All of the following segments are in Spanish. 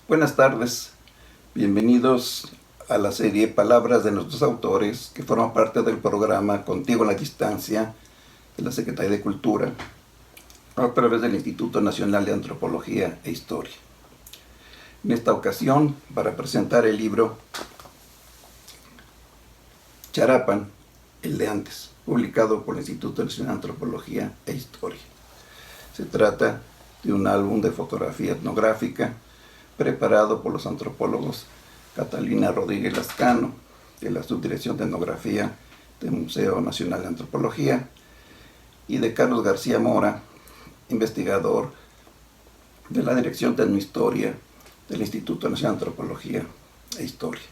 Buenas tardes, bienvenidos a la serie Palabras de nuestros autores, que forma parte del programa Contigo a la Distancia de la Secretaría de Cultura, a través del Instituto Nacional de Antropología e Historia. En esta ocasión, para presentar el libro Charapan, el de antes, publicado por el Instituto Nacional de Antropología e Historia. Se trata de un álbum de fotografía etnográfica preparado por los antropólogos Catalina Rodríguez Lascano, de la Subdirección de Etnografía del Museo Nacional de Antropología, y de Carlos García Mora, investigador de la Dirección de Etnohistoria del Instituto Nacional de Antropología e Historia.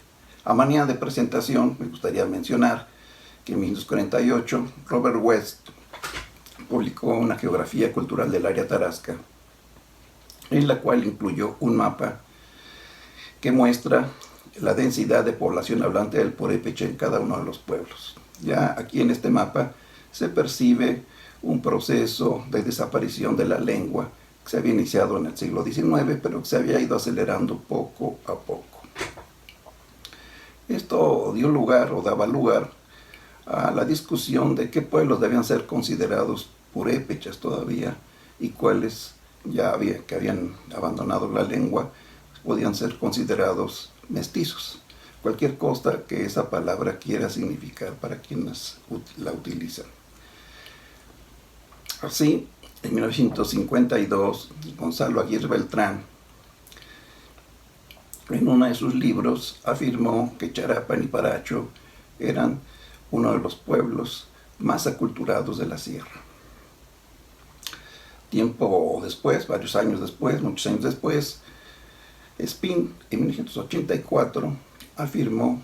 A manera de presentación, me gustaría mencionar que en 1948 Robert West publicó una geografía cultural del área Tarasca, en la cual incluyó un mapa que muestra la densidad de población hablante del purépecha en cada uno de los pueblos. Ya aquí en este mapa se percibe un proceso de desaparición de la lengua que se había iniciado en el siglo XIX, pero que se había ido acelerando poco a poco. Esto dio lugar o daba lugar a la discusión de qué pueblos debían ser considerados purépechas todavía y cuáles que habían abandonado la lengua podían ser considerados mestizos. Cualquier cosa que esa palabra quiera significar para quienes la utilizan. Así, en 1952, Gonzalo Aguirre Beltrán, en uno de sus libros, afirmó que Charapan y Paracho eran uno de los pueblos más aculturados de la sierra. Tiempo después, muchos años después, Espín, en 1984, afirmó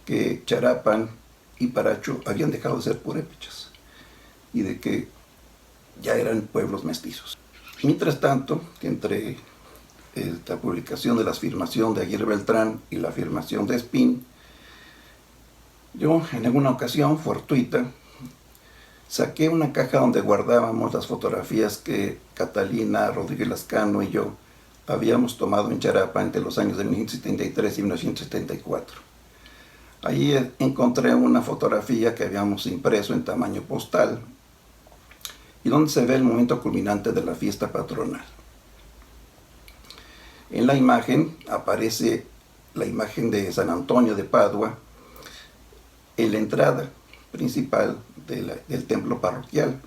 que Charapan y Paracho habían dejado de ser purépechas y de que ya eran pueblos mestizos. Mientras tanto, entre la publicación de la afirmación de Aguirre Beltrán y la afirmación de Espín, yo en alguna ocasión fortuita saqué una caja donde guardábamos las fotografías que Catalina Rodríguez Lascano y yo habíamos tomado en Charapan entre los años de 1973 y 1974. Allí encontré una fotografía que habíamos impreso en tamaño postal y donde se ve el momento culminante de la fiesta patronal. En la imagen aparece la imagen de San Antonio de Padua en la entrada principal del templo parroquial,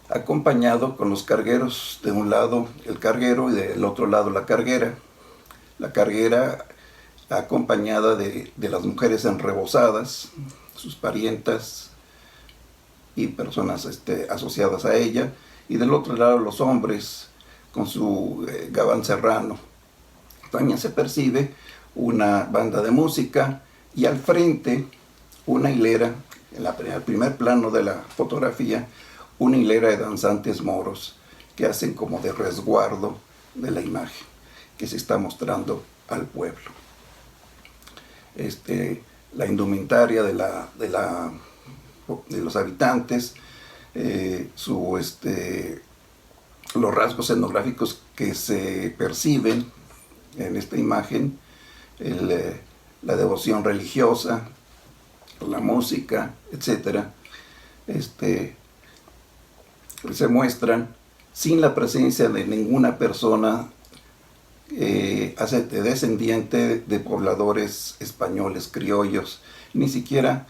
acompañado con los cargueros, de un lado el carguero y del otro lado la carguera acompañada de las mujeres enrebosadas, sus parientas y personas asociadas a ella, y del otro lado los hombres con su gabán serrano. También se percibe una banda de música y al frente una hilera, en el primer plano de la fotografía, una hilera de danzantes moros que hacen como de resguardo de la imagen que se está mostrando al pueblo. La indumentaria de los habitantes, los rasgos etnográficos que se perciben en esta imagen, la devoción religiosa, la música, etc., se muestran sin la presencia de ninguna persona descendiente de pobladores españoles, criollos. Ni siquiera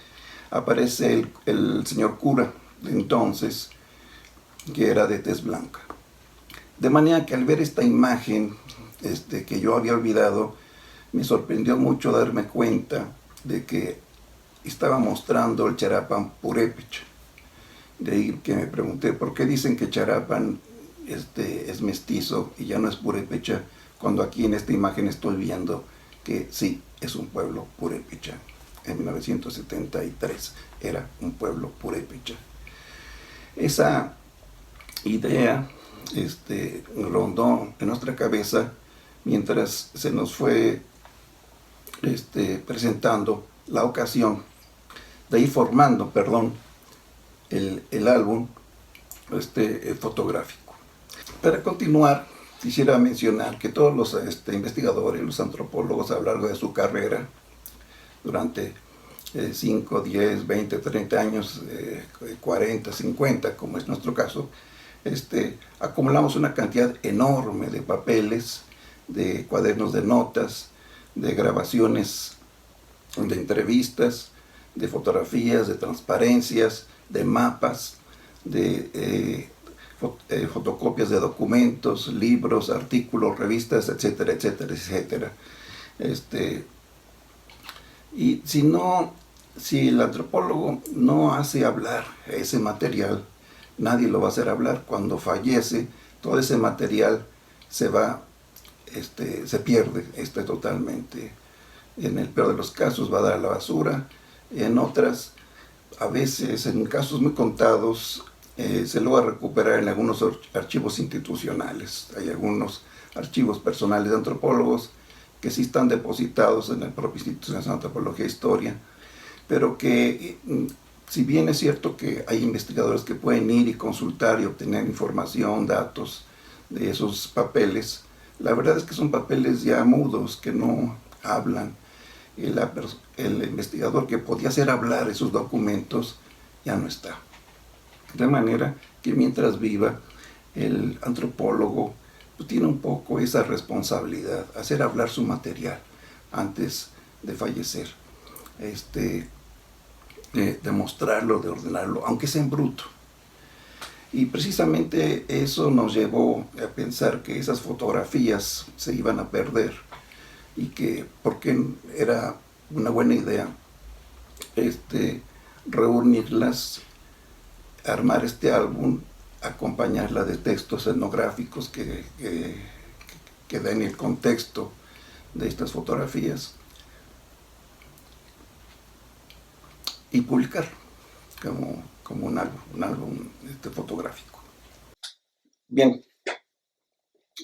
aparece el señor cura de entonces, que era de tez blanca. De manera que al ver esta imagen que yo había olvidado, me sorprendió mucho darme cuenta de que estaba mostrando el Charapan purépecha. De ahí que me pregunté, ¿por qué dicen que Charapan es mestizo y ya no es purépecha, cuando aquí en esta imagen estoy viendo que sí, es un pueblo purépecha? En 1973 era un pueblo purépecha. Esa idea rondó en nuestra cabeza mientras se nos fue presentando la ocasión de ir formando, el álbum fotográfico. Para continuar, Quisiera mencionar que todos los investigadores, los antropólogos a lo largo de su carrera, durante 5, 10, 20, 30 años, 40, 50, como es nuestro caso, acumulamos una cantidad enorme de papeles, de cuadernos de notas, de grabaciones, de entrevistas, de fotografías, de transparencias, de mapas, de fotocopias de documentos, libros, artículos, revistas, etcétera, etcétera, etcétera. Y si el antropólogo no hace hablar ese material, nadie lo va a hacer hablar. Cuando fallece, todo ese material se pierde totalmente. En el peor de los casos va a dar a la basura. En otras, a veces, en casos muy contados, se logra recuperar en algunos archivos institucionales. Hay algunos archivos personales de antropólogos que sí están depositados en el propio Instituto Nacional de Antropología e Historia, pero que, si bien es cierto que hay investigadores que pueden ir y consultar y obtener información, datos de esos papeles, la verdad es que son papeles ya mudos, que no hablan. El investigador que podía hacer hablar esos documentos ya no está. De manera que mientras viva, el antropólogo tiene un poco esa responsabilidad, hacer hablar su material antes de fallecer, de mostrarlo, de ordenarlo, aunque sea en bruto. Y precisamente eso nos llevó a pensar que esas fotografías se iban a perder y que porque era una buena idea reunirlas, armar este álbum, acompañarla de textos etnográficos que den el contexto de estas fotografías y publicarlo como un álbum fotográfico. Bien,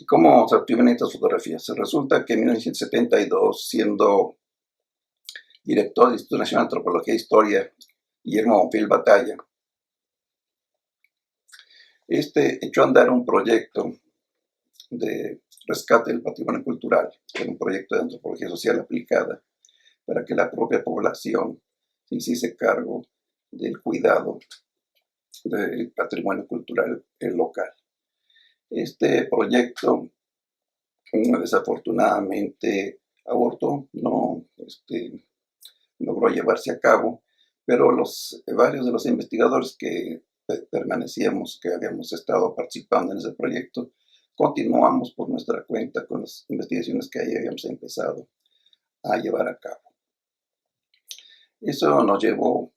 ¿cómo se obtienen estas fotografías? Resulta que en 1972, siendo director del Instituto Nacional de Antropología e Historia, Guillermo Bonfil Batalla, echó a andar un proyecto de rescate del patrimonio cultural, que era un proyecto de antropología social aplicada, para que la propia población se hiciese cargo del cuidado del patrimonio cultural local. Este proyecto desafortunadamente abortó, no logró llevarse a cabo, pero varios de los investigadores que permanecíamos, que habíamos estado participando en ese proyecto, continuamos por nuestra cuenta con las investigaciones que ahí habíamos empezado a llevar a cabo. Eso nos llevó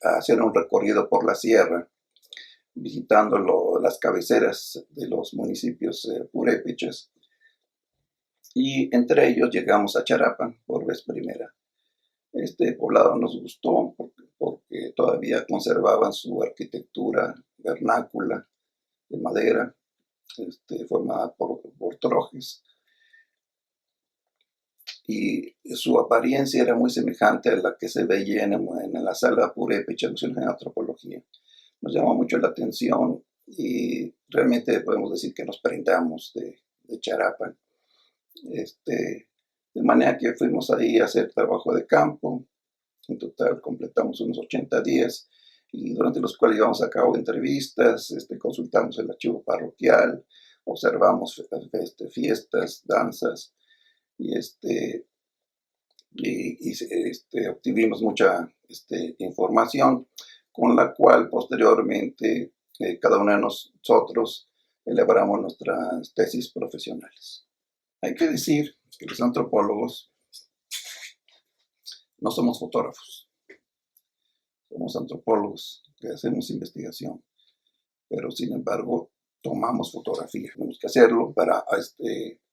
a hacer un recorrido por la sierra, visitando las cabeceras de los municipios purépechas, y entre ellos llegamos a Charapa por vez primera. Este poblado nos gustó porque todavía conservaban su arquitectura vernácula de madera, formada por trojes, y su apariencia era muy semejante a la que se veía en la sala purépecha de antropología. Nos llamó mucho la atención y realmente podemos decir que nos prendamos de Charapa. De manera que fuimos ahí a hacer trabajo de campo. En total completamos unos 80 días, y durante los cuales llevamos a cabo entrevistas, consultamos el archivo parroquial, observamos fiestas, danzas, y obtuvimos mucha información, con la cual posteriormente cada uno de nosotros elaboramos nuestras tesis profesionales. Hay que decir que los antropólogos no somos fotógrafos, somos antropólogos que hacemos investigación, pero sin embargo tomamos fotografía. Tenemos que hacerlo para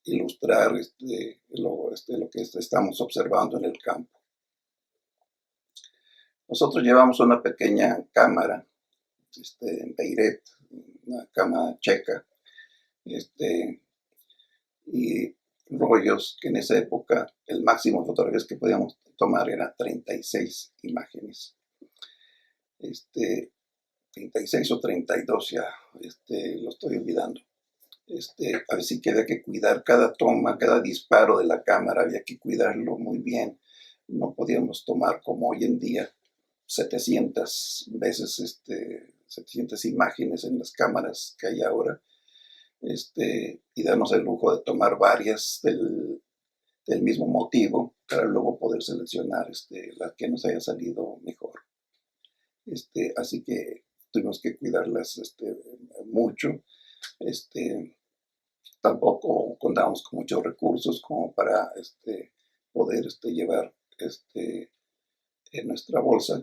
ilustrar lo que estamos observando en el campo. Nosotros llevamos una pequeña cámara en Peiret, una cámara checa, y rollos que en esa época el máximo de fotografías que podíamos tomar era 36 imágenes. 36 o 32, ya lo estoy olvidando. Así que había que cuidar cada toma, cada disparo de la cámara, había que cuidarlo muy bien. No podíamos tomar como hoy en día 700 veces, 700 imágenes en las cámaras que hay ahora, y darnos el lujo de tomar varias del mismo motivo para luego poder seleccionar la que nos haya salido mejor. Así que tuvimos que cuidarlas mucho. Tampoco contábamos con muchos recursos como para poder llevar en nuestra bolsa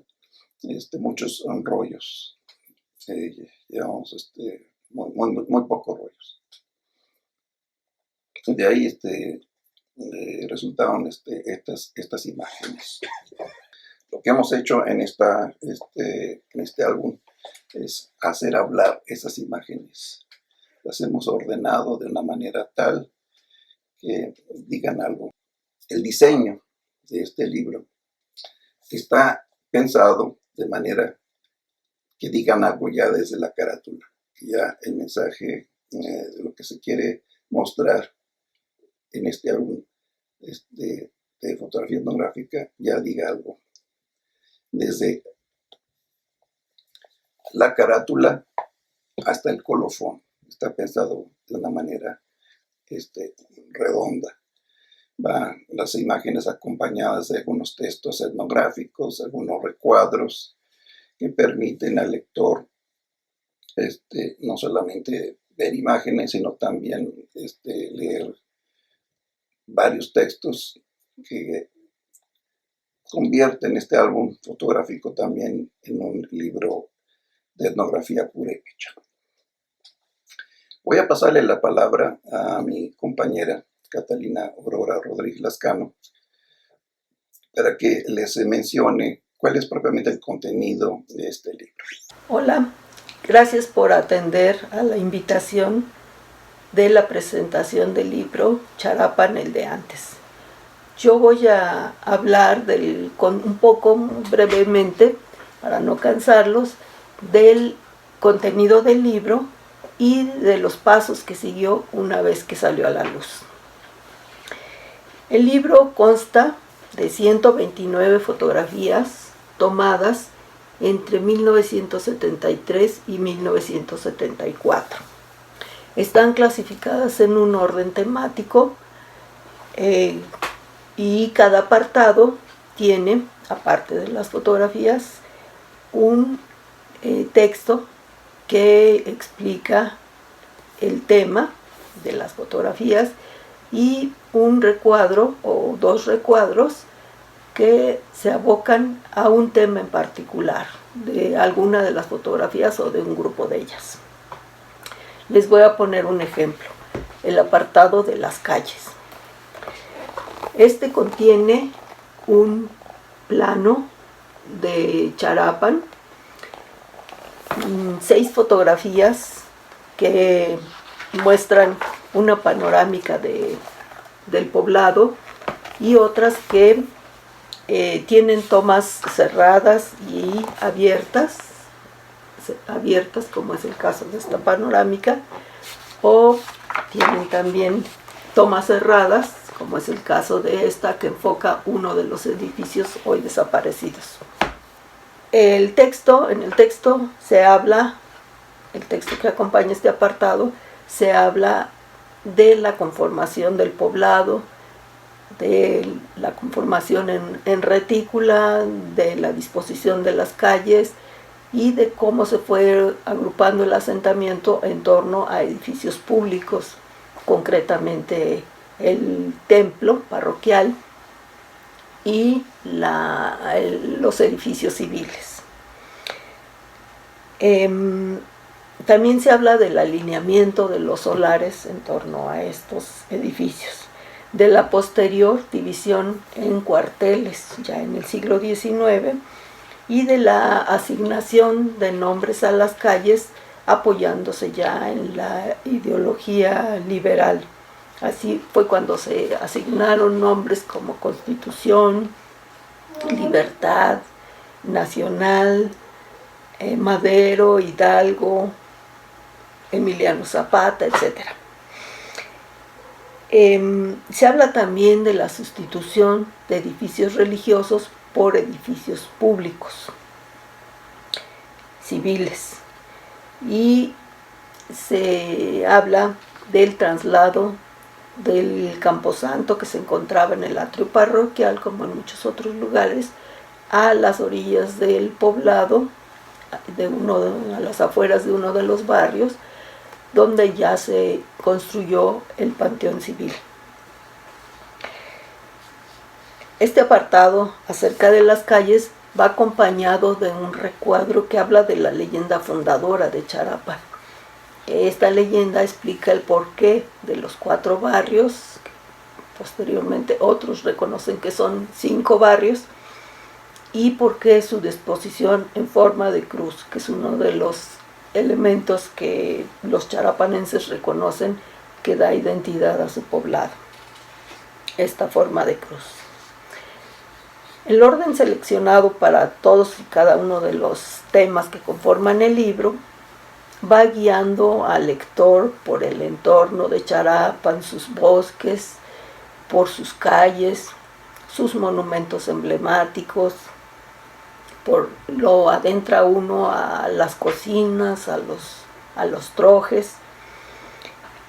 muchos rollos. Llevamos muy pocos rollos. De ahí resultaron estas imágenes. Lo que hemos hecho en este álbum es hacer hablar esas imágenes. Las hemos ordenado de una manera tal que digan algo. El diseño de este libro está pensado de manera que digan algo ya desde la carátula, que ya el mensaje de lo que se quiere mostrar en este álbum de fotografía etnográfica ya diga algo. Desde la carátula hasta el colofón está pensado de una manera redonda. Van las imágenes acompañadas de algunos textos etnográficos, algunos recuadros que permiten al lector no solamente ver imágenes, sino también leer varios textos que convierten este álbum fotográfico también en un libro de etnografía purépecha. Voy a pasarle la palabra a mi compañera Catalina Aurora Rodríguez Lascano para que les mencione cuál es propiamente el contenido de este libro. Hola, gracias por atender a la invitación de la presentación del libro Charapan, el de antes. Yo voy a hablar un poco brevemente, para no cansarlos, del contenido del libro y de los pasos que siguió una vez que salió a la luz. El libro consta de 129 fotografías tomadas entre 1973 y 1974. Están clasificadas en un orden temático y cada apartado tiene, aparte de las fotografías, un texto que explica el tema de las fotografías y un recuadro o dos recuadros que se abocan a un tema en particular de alguna de las fotografías o de un grupo de ellas. Les voy a poner un ejemplo, el apartado de las calles. Este contiene un plano de Charapan, 6 fotografías que muestran una panorámica del poblado y otras que tienen tomas cerradas y abiertas como es el caso de esta panorámica, o tienen también tomas cerradas como es el caso de esta que enfoca uno de los edificios hoy desaparecidos. En el texto se habla, el texto que acompaña este apartado, se habla de la conformación del poblado, de la conformación en retícula, de la disposición de las calles y de cómo se fue agrupando el asentamiento en torno a edificios públicos, concretamente el templo parroquial y los edificios civiles. También se habla del alineamiento de los solares en torno a estos edificios, de la posterior división en cuarteles ya en el siglo XIX y de la asignación de nombres a las calles apoyándose ya en la ideología liberal. Así fue cuando se asignaron nombres como Constitución, Libertad, Nacional, Madero, Hidalgo, Emiliano Zapata, etc. Se habla también de la sustitución de edificios religiosos por edificios públicos, civiles, y se habla del traslado del camposanto que se encontraba en el atrio parroquial, como en muchos otros lugares, a las orillas del poblado, a las afueras de uno de los barrios, donde ya se construyó el panteón civil. Este apartado acerca de las calles va acompañado de un recuadro que habla de la leyenda fundadora de Charapan. Esta leyenda explica el porqué de los 4 barrios, posteriormente otros reconocen que son 5 barrios, y por qué su disposición en forma de cruz, que es uno de los elementos que los charapanenses reconocen que da identidad a su poblado, esta forma de cruz. El orden seleccionado para todos y cada uno de los temas que conforman el libro va guiando al lector por el entorno de Charapan, sus bosques, por sus calles, sus monumentos emblemáticos, lo adentra uno a las cocinas, a los trojes,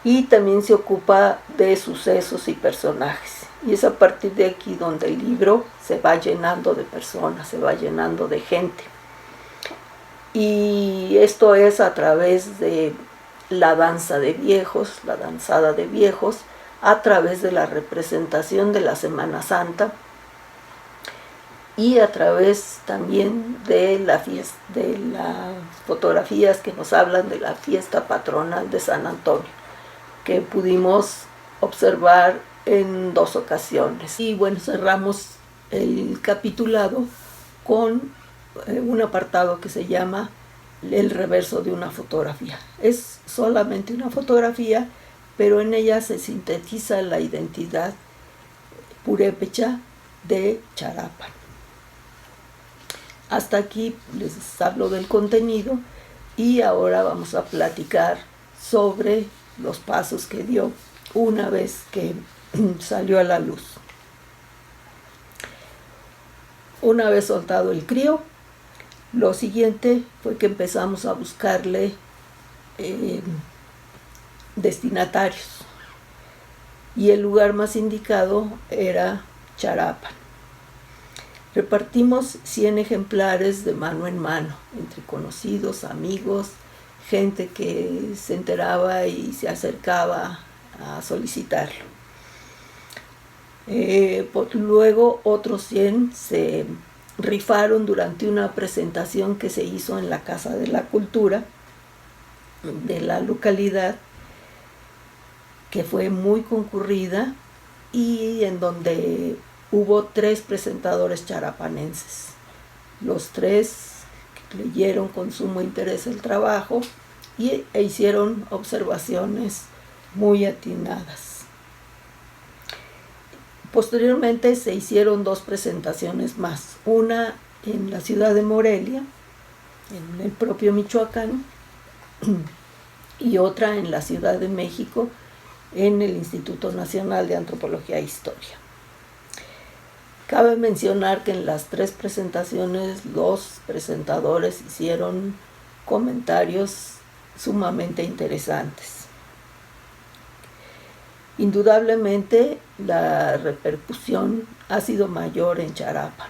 y también se ocupa de sucesos y personajes. Y es a partir de aquí donde el libro se va llenando de personas, se va llenando de gente. Y esto es a través de la danza de viejos, la danzada de viejos, a través de la representación de la Semana Santa y a través también de las fotografías que nos hablan de la fiesta patronal de San Antonio, que pudimos observar en 2 ocasiones. Y bueno, cerramos el capitulado con un apartado que se llama el reverso de una fotografía. Es solamente una fotografía, pero en ella se sintetiza la identidad purépecha de Charapan. Hasta aquí les hablo del contenido y ahora vamos a platicar sobre los pasos que dio una vez que salió a la luz. Una vez soltado el crío, lo siguiente fue que empezamos a buscarle destinatarios, y el lugar más indicado era Charapan. Repartimos 100 ejemplares de mano en mano, entre conocidos, amigos, gente que se enteraba y se acercaba a solicitarlo. Luego otros 100 se rifaron durante una presentación que se hizo en la Casa de la Cultura de la localidad, que fue muy concurrida y en donde hubo 3 presentadores charapanenses. Los 3 leyeron con sumo interés el trabajo e hicieron observaciones muy atinadas. Posteriormente se hicieron 2 presentaciones más, una en la ciudad de Morelia, en el propio Michoacán, y otra en la Ciudad de México, en el Instituto Nacional de Antropología e Historia. Cabe mencionar que en las 3 presentaciones los presentadores hicieron comentarios sumamente interesantes. Indudablemente la repercusión ha sido mayor en Charapan.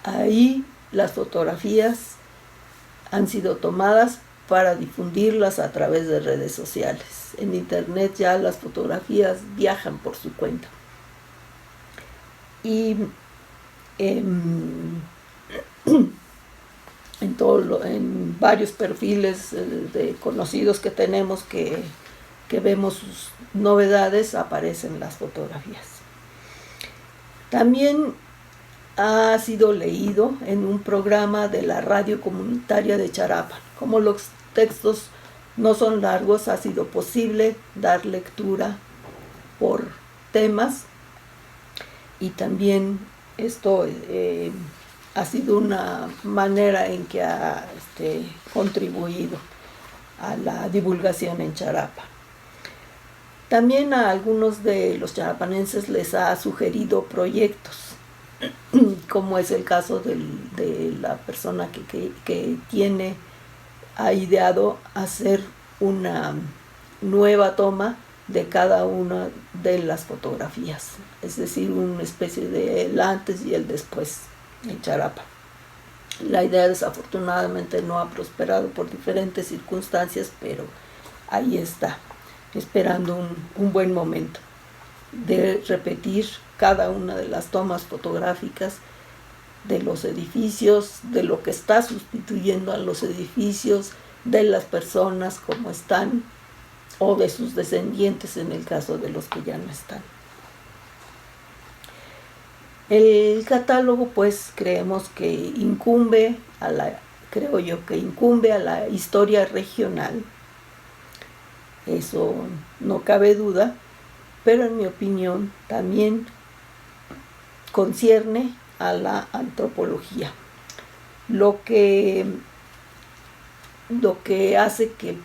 Ahí las fotografías han sido tomadas para difundirlas a través de redes sociales. En internet ya las fotografías viajan por su cuenta. Y en varios perfiles de conocidos que tenemos que vemos sus novedades, aparecen las fotografías. También ha sido leído en un programa de la radio comunitaria de Charapan. Como los textos no son largos, ha sido posible dar lectura por temas, y también esto ha sido una manera en que ha contribuido a la divulgación en Charapan. También a algunos de los charapanenses les ha sugerido proyectos, como es el caso de la persona que ha ideado hacer una nueva toma de cada una de las fotografías, es decir, una especie de el antes y el después en Charapa. La idea desafortunadamente no ha prosperado por diferentes circunstancias, pero ahí está, esperando un buen momento de repetir cada una de las tomas fotográficas de los edificios, de lo que está sustituyendo a los edificios, de las personas como están o de sus descendientes en el caso de los que ya no están. El catálogo, pues, creemos que incumbe a la historia regional, eso no cabe duda, pero en mi opinión también concierne a la antropología, lo que hace que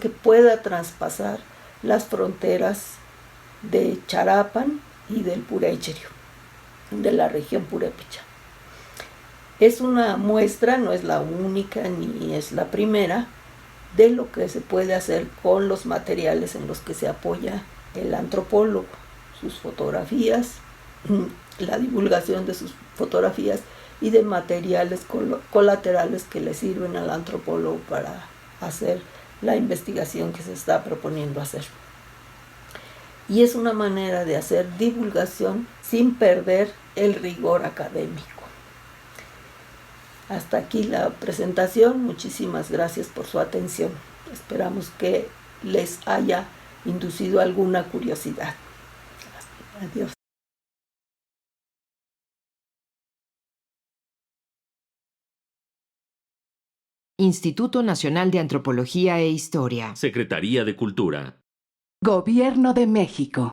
pueda traspasar las fronteras de Charapan y del Purécherio, de la región purépecha. Es una muestra, no es la única ni es la primera, de lo que se puede hacer con los materiales en los que se apoya el antropólogo, sus fotografías, la divulgación de sus fotografías y de materiales colaterales que le sirven al antropólogo para hacer la investigación que se está proponiendo hacer. Y es una manera de hacer divulgación sin perder el rigor académico. Hasta aquí la presentación. Muchísimas gracias por su atención. Esperamos que les haya inducido alguna curiosidad. Adiós. Instituto Nacional de Antropología e Historia. Secretaría de Cultura. Gobierno de México.